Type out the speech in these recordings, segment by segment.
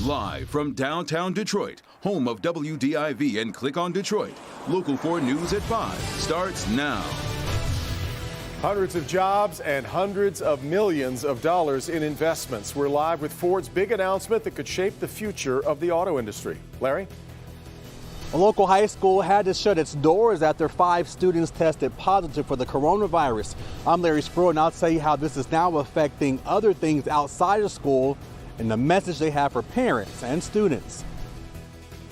Live from downtown Detroit, home of WDIV and Click on Detroit, Local 4 News at 5 starts now. Hundreds of jobs and hundreds of millions of dollars in investments. We're live with Ford's big announcement that could shape the future of the auto industry. Larry? A local high school had to shut its doors after 5 students tested positive for the coronavirus. I'm Larry Spruill, and I'll tell you how this is now affecting other things outside of school and the message they have for parents and students.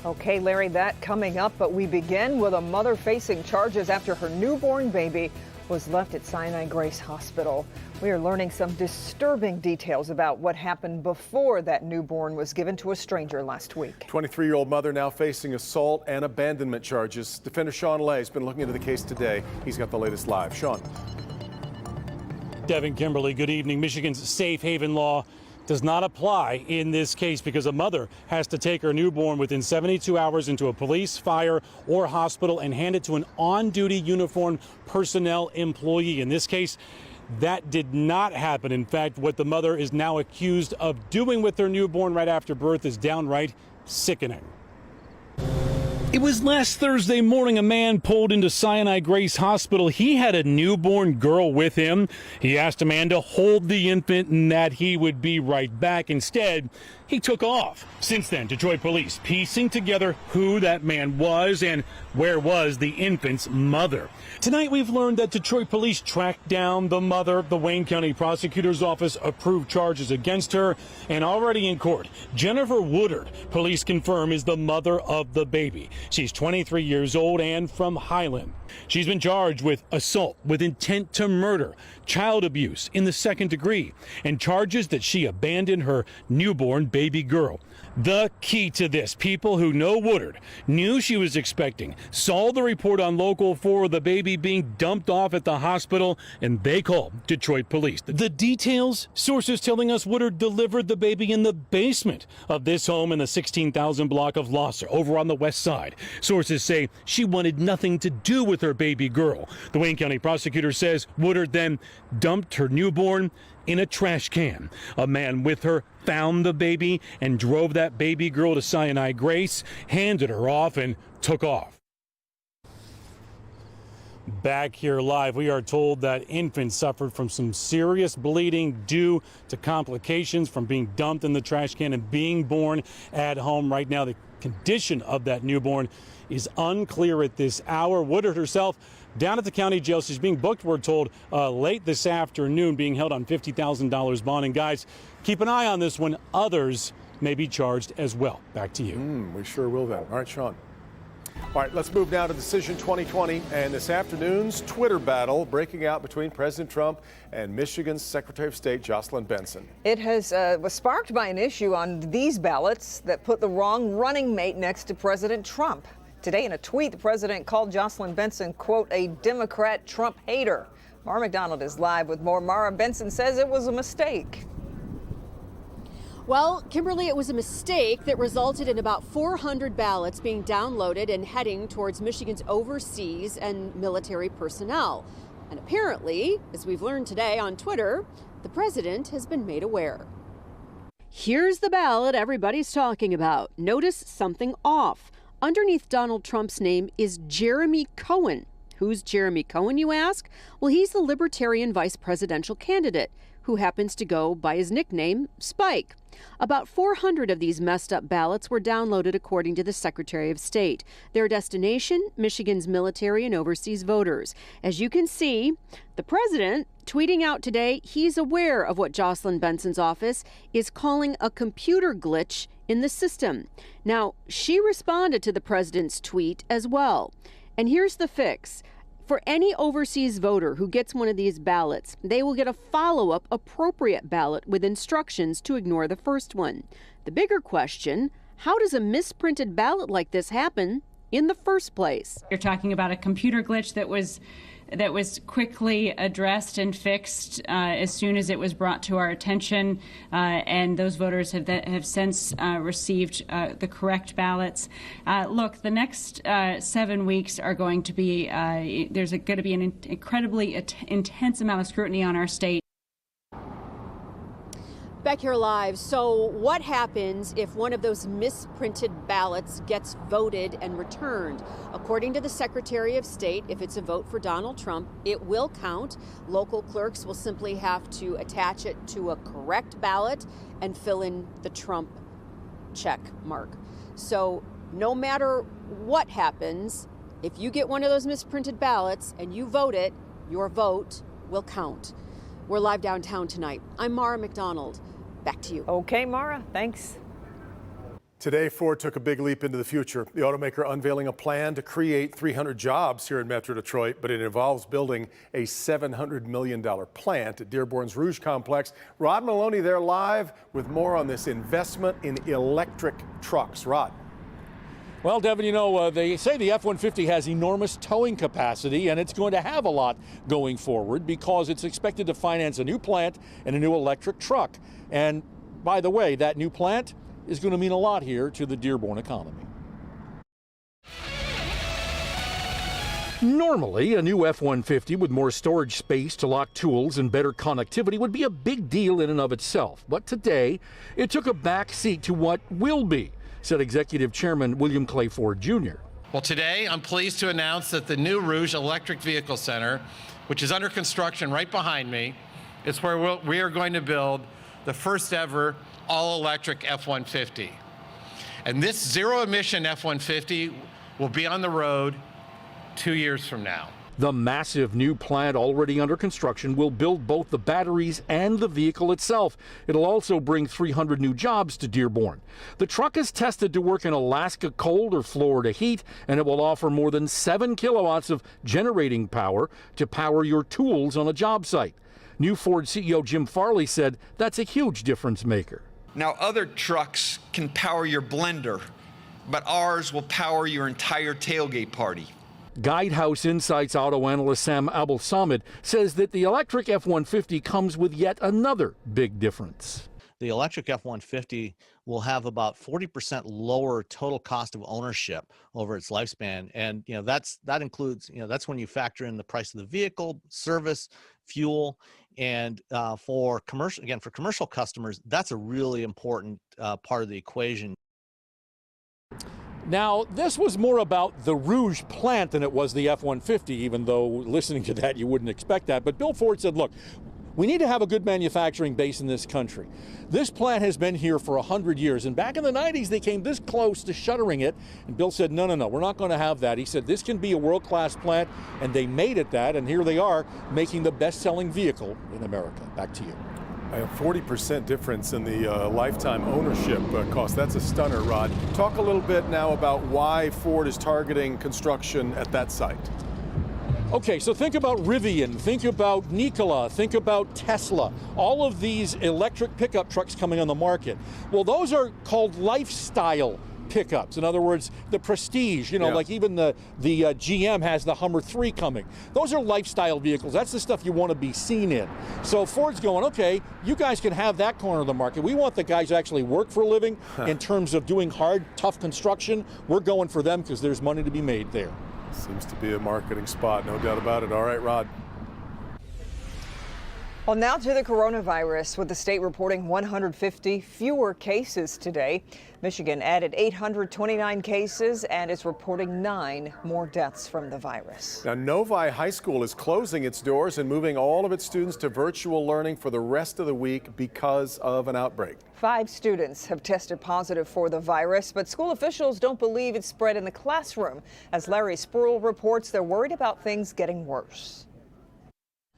Okay, Larry, that coming up, but we begin with a mother facing charges after her newborn baby was left at Sinai Grace Hospital. We are learning some disturbing details about what happened before that newborn was given to a stranger last week. 23-year-old mother now facing assault and abandonment charges. Defender Sean Lay has been looking into the case today. He's got the latest live. Sean. Devin, Kimberly, good evening. Michigan's safe haven law does not apply in this case because a mother has to take her newborn within 72 hours into a police, fire, or hospital and hand it to an on-duty uniformed personnel employee. In this case, that did not happen. In fact, what the mother is now accused of doing with her newborn right after birth is downright sickening. It was last Thursday morning a man pulled into Sinai Grace Hospital. He had a newborn girl with him. He asked a man to hold the infant and that he would be right back. Instead, he took off. Since then, Detroit police piecing together who that man was and where was the infant's mother. Tonight, we've learned that Detroit police tracked down the mother. The Wayne County Prosecutor's Office approved charges against her. And already in court, Jennifer Woodard, police confirm, is the mother of the baby. She's 23 years old and from Highland. She's been charged with assault with intent to murder, child abuse in the second degree, and charges that she abandoned her newborn baby girl. The key to this, people who know Woodard, knew she was expecting, saw the report on Local 4 of the baby being dumped off at the hospital, and they called Detroit police. The details, sources telling us Woodard delivered the baby in the basement of this home in the 16,000 block of Losser over on the west side. Sources say she wanted nothing to do with her baby girl. The Wayne County prosecutor says Woodard then dumped her newborn in a trash can. A man with her found the baby and drove that baby girl to Sinai Grace, handed her off, and took off. Back here live, we are told that infant suffered from some serious bleeding due to complications from being dumped in the trash can and being born at home. Right now, the condition of that newborn is unclear at this hour. Woodard herself down at the county jail. She's being booked, we're told, late this afternoon, being held on $50,000 bond. And guys, keep an eye on this one. Others may be charged as well. Back to you. We sure will then. All right, Sean. All right, let's move now to Decision 2020 and this afternoon's Twitter battle breaking out between President Trump and Michigan's Secretary of State Jocelyn Benson. It was sparked by an issue on these ballots that put the wrong running mate next to President Trump. Today, in a tweet, the president called Jocelyn Benson, quote, a Democrat Trump hater. Mara McDonald is live with more. Mara, Benson says it was a mistake. Well, Kimberly, it was a mistake that resulted in about 400 ballots being downloaded and heading towards Michigan's overseas and military personnel. And apparently, as we've learned today on Twitter, the president has been made aware. Here's the ballot everybody's talking about. Notice something off. Underneath Donald Trump's name is Jeremy Cohen. Who's Jeremy Cohen, you ask? Well, he's the Libertarian vice presidential candidate who happens to go by his nickname, Spike. About 400 of these messed up ballots were downloaded according to the Secretary of State. Their destination, Michigan's military and overseas voters. As you can see, the president tweeting out today he's aware of what Jocelyn Benson's office is calling a computer glitch in the system. Now, she responded to the president's tweet as well. And here's the fix. For any overseas voter who gets one of these ballots, they will get a follow-up appropriate ballot with instructions to ignore the first one. The bigger question, how does a misprinted ballot like this happen in the first place? You're talking about a computer glitch that was quickly addressed and fixed as soon as it was brought to our attention, and those voters have since received the correct ballots. Look, the next 7 weeks are going to be, there's going to be an incredibly intense amount of scrutiny on our state. Back here live. So what happens if one of those misprinted ballots gets voted and returned? According to the Secretary of State, if it's a vote for Donald Trump, it will count. Local clerks will simply have to attach it to a correct ballot and fill in the Trump check mark. So no matter what happens, if you get one of those misprinted ballots and you vote it, your vote will count. We're live downtown tonight. I'm Mara McDonald. Back to you. Okay, Mara, thanks. Today, Ford took a big leap into the future. The automaker unveiling a plan to create 300 jobs here in Metro Detroit, but it involves building a $700 million plant at Dearborn's Rouge Complex. Rod Maloney there live with more on this investment in electric trucks. Rod. Well, Devin, you know, they say the F-150 has enormous towing capacity, and it's going to have a lot going forward because it's expected to finance a new plant and a new electric truck. And by the way, that new plant is going to mean a lot here to the Dearborn economy. Normally, a new F-150 with more storage space to lock tools and better connectivity would be a big deal in and of itself. But today, it took a back seat to what will be, said Executive Chairman William Clay Ford Jr. Well, today I'm pleased to announce that the new Rouge Electric Vehicle Center, which is under construction right behind me, is where we are going to build the first ever all-electric F-150. And this zero-emission F-150 will be on the road 2 years from now. The massive new plant already under construction will build both the batteries and the vehicle itself. It'll also bring 300 new jobs to Dearborn. The truck is tested to work in Alaska cold or Florida heat, and it will offer more than 7 kilowatts of generating power to power your tools on a job site. New Ford CEO Jim Farley said that's a huge difference maker. Now, other trucks can power your blender, but ours will power your entire tailgate party. Guidehouse Insights auto analyst Sam Abel-Samid says that the electric F-150 comes with yet another big difference. The electric F-150 will have about 40% lower total cost of ownership over its lifespan. And, you know, that includes, you know, that's when you factor in the price of the vehicle, service, fuel, and for commercial customers, that's a really important part of the equation. Now, this was more about the Rouge plant than it was the F-150, even though listening to that, you wouldn't expect that. But Bill Ford said, look, we need to have a good manufacturing base in this country. This plant has been here for 100 years, and back in the 90s, they came this close to shuttering it, and Bill said, no, we're not going to have that. He said, this can be a world-class plant, and they made it that, and here they are making the best-selling vehicle in America. Back to you. A 40% difference in the lifetime ownership cost. That's a stunner, Rod. Talk a little bit now about why Ford is targeting construction at that site. Okay, so think about Rivian, think about Nikola, think about Tesla, all of these electric pickup trucks coming on the market. Well, those are called lifestyle pickups. In other words, the Prestige, you know, like even the GM has the Hummer 3 coming. Those are lifestyle vehicles. That's the stuff you want to be seen in. So Ford's going, okay, you guys can have that corner of the market. We want the guys who actually work for a living in terms of doing hard, tough construction. We're going for them because there's money to be made there. Seems to be a marketing spot, no doubt about it. All right, Rod. Well, now to the coronavirus, with the state reporting 150 fewer cases today. Michigan added 829 cases and is reporting 9 more deaths from the virus. Now, Novi High School is closing its doors and moving all of its students to virtual learning for the rest of the week because of an outbreak. 5 students have tested positive for the virus, but school officials don't believe it's spread in the classroom. As Larry Spruill reports, they're worried about things getting worse.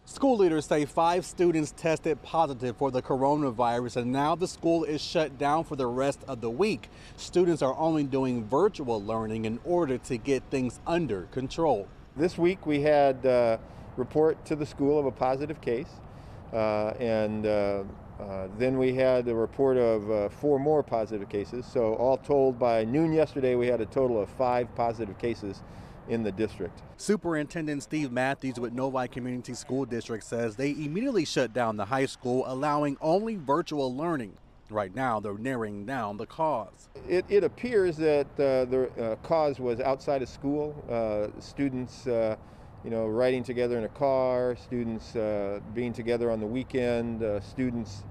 School leaders say 5 students tested positive for the coronavirus, and now the school is shut down for the rest of the week. Students are only doing virtual learning in order to get things under control. This week we had a report to the school of a positive case, and then we had a report of 4 more positive cases. So all told, by noon yesterday, we had a total of 5 positive cases in the district. Superintendent Steve Matthews with Novi Community School District says they immediately shut down the high school, allowing only virtual learning. Right now, they're narrowing down the cause. It appears that the cause was outside of school. Students, riding together in a car, students being together on the weekend, students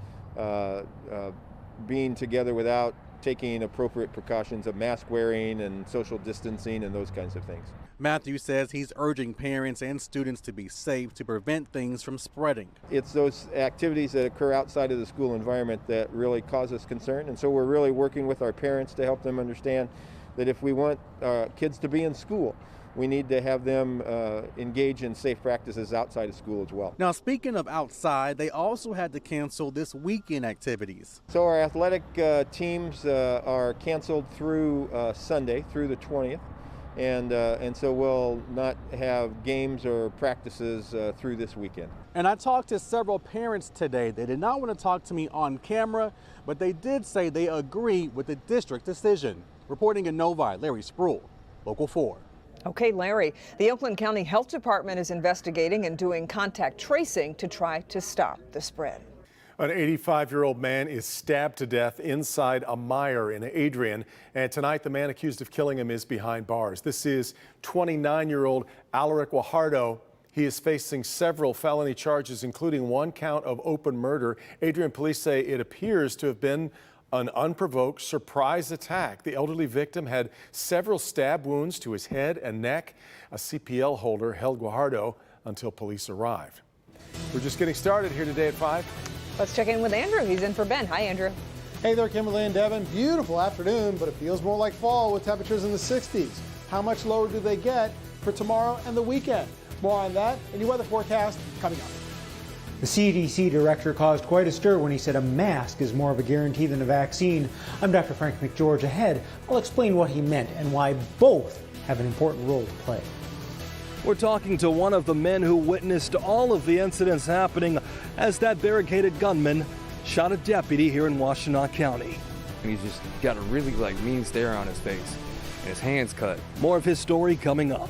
being together without taking appropriate precautions of mask wearing and social distancing and those kinds of things. Matthew says he's urging parents and students to be safe to prevent things from spreading. It's those activities that occur outside of the school environment that really cause us concern, and so we're really working with our parents to help them understand that if we want kids to be in school, we need to have them engage in safe practices outside of school as well. Now, speaking of outside, they also had to cancel this weekend activities. So our athletic teams are canceled through Sunday, through the 20th. And so we'll not have games or practices through this weekend. And I talked to several parents today. They did not want to talk to me on camera, but they did say they agree with the district decision. Reporting in Novi, Larry Spruill, Local 4. Okay, Larry, the Oakland County Health Department is investigating and doing contact tracing to try to stop the spread. An 85-year-old man is stabbed to death inside a Meijer in Adrian, and tonight the man accused of killing him is behind bars. This is 29-year-old Alaric Guajardo. He is facing several felony charges, including one count of open murder. Adrian police say it appears to have been an unprovoked surprise attack. The elderly victim had several stab wounds to his head and neck. A CPL holder held Guajardo until police arrived. We're just getting started here today at 5. Let's check in with Andrew. He's in for Ben. Hi, Andrew. Hey there, Kimberly and Devin. Beautiful afternoon, but it feels more like fall with temperatures in the 60s. How much lower do they get for tomorrow and the weekend? More on that in your weather forecast coming up. The CDC director caused quite a stir when he said a mask is more of a guarantee than a vaccine. I'm Dr. Frank McGeorge. Ahead, I'll explain what he meant and why both have an important role to play. We're talking to one of the men who witnessed all of the incidents happening as that barricaded gunman shot a deputy here in Washtenaw County. He's just got a really mean stare on his face and his hands cut. More of his story coming up.